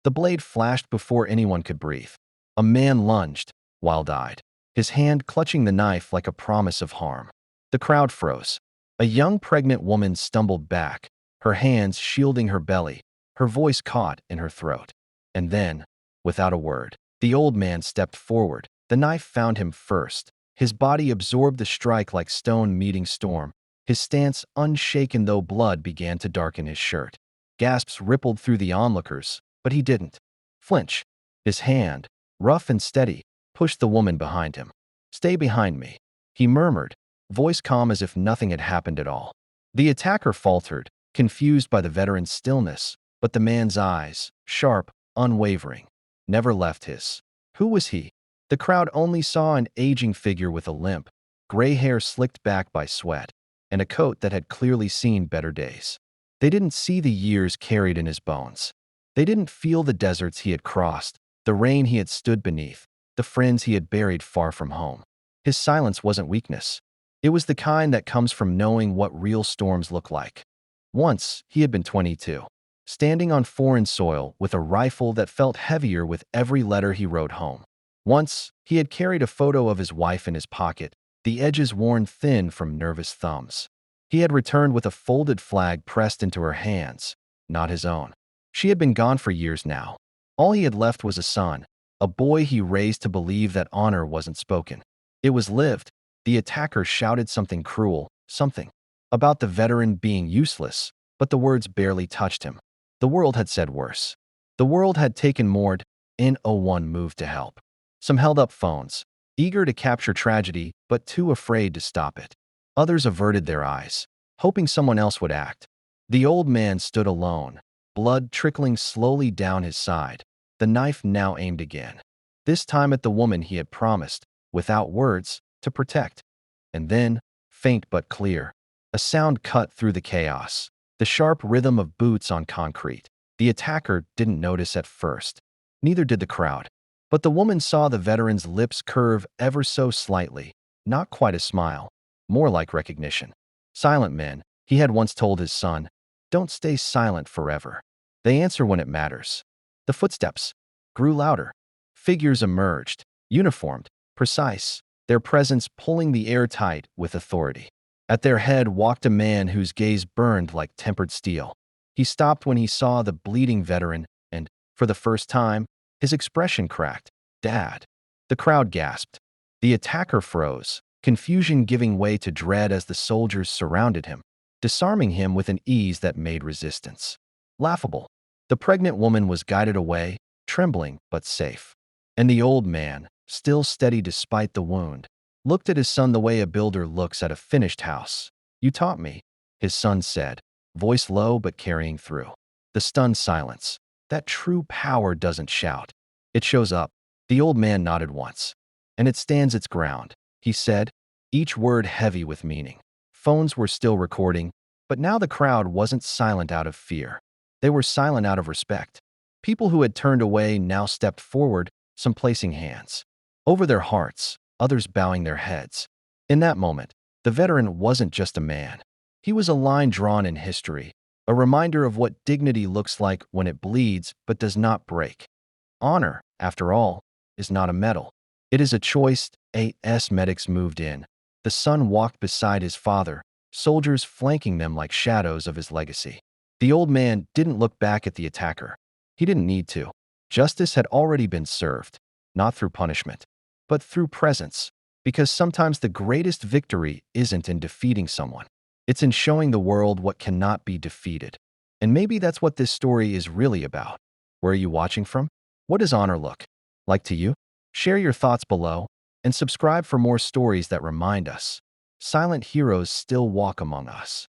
The blade flashed before anyone could breathe. A man lunged, wild-eyed, his hand clutching the knife like a promise of harm. The crowd froze. A young pregnant woman stumbled back, her hands shielding her belly, her voice caught in her throat. And then, without a word, the old man stepped forward. The knife found him first. His body absorbed the strike like stone meeting storm, his stance unshaken though blood began to darken his shirt. Gasps rippled through the onlookers, but he didn't flinch. His hand, rough and steady, pushed the woman behind him. "Stay behind me," he murmured, voice calm as if nothing had happened at all. The attacker faltered, confused by the veteran's stillness, but the man's eyes, sharp, unwavering, never left his. Who was he? The crowd only saw an aging figure with a limp, gray hair slicked back by sweat, and a coat that had clearly seen better days. They didn't see the years carried in his bones. They didn't feel the deserts he had crossed, the rain he had stood beneath, the friends he had buried far from home. His silence wasn't weakness. It was the kind that comes from knowing what real storms look like. Once, he had been 22, standing on foreign soil with a rifle that felt heavier with every letter he wrote home. Once, he had carried a photo of his wife in his pocket, the edges worn thin from nervous thumbs. He had returned with a folded flag pressed into her hands, not his own. She had been gone for years now. All he had left was a son, a boy he raised to believe that honor wasn't spoken. It was lived. The attacker shouted something cruel, something about the veteran being useless, but the words barely touched him. The world had said worse. The world had taken more. N01 moved to help. Some held up phones, eager to capture tragedy, but too afraid to stop it. Others averted their eyes, hoping someone else would act. The old man stood alone, blood trickling slowly down his side, the knife now aimed again. This time at the woman he had promised, without words, to protect. And then, faint but clear, a sound cut through the chaos, the sharp rhythm of boots on concrete. The attacker didn't notice at first. Neither did the crowd. But the woman saw the veteran's lips curve ever so slightly, not quite a smile, more like recognition. Silent men, he had once told his son, don't stay silent forever. They answer when it matters. The footsteps grew louder. Figures emerged, uniformed, precise, their presence pulling the air tight with authority. At their head walked a man whose gaze burned like tempered steel. He stopped when he saw the bleeding veteran, and, for the first time, his expression cracked. "Dad." The crowd gasped. The attacker froze, confusion giving way to dread as the soldiers surrounded him, disarming him with an ease that made resistance laughable. The pregnant woman was guided away, trembling but safe. And the old man, still steady despite the wound, looked at his son the way a builder looks at a finished house. "You taught me," his son said, voice low but carrying through. The stunned silence. That true power doesn't shout. It shows up. The old man nodded once. "And it stands its ground," he said, each word heavy with meaning. Phones were still recording, but now the crowd wasn't silent out of fear. They were silent out of respect. People who had turned away now stepped forward, some placing hands over their hearts, others bowing their heads. In that moment, the veteran wasn't just a man. He was a line drawn in history, a reminder of what dignity looks like when it bleeds but does not break. Honor, after all, is not a medal. It is a choice. AS medics moved in. The son walked beside his father, soldiers flanking them like shadows of his legacy. The old man didn't look back at the attacker. He didn't need to. Justice had already been served, not through punishment, but through presence, because sometimes the greatest victory isn't in defeating someone. It's in showing the world what cannot be defeated. And maybe that's what this story is really about. Where are you watching from? What does honor look like to you? Share your thoughts below, and subscribe for more stories that remind us silent heroes still walk among us.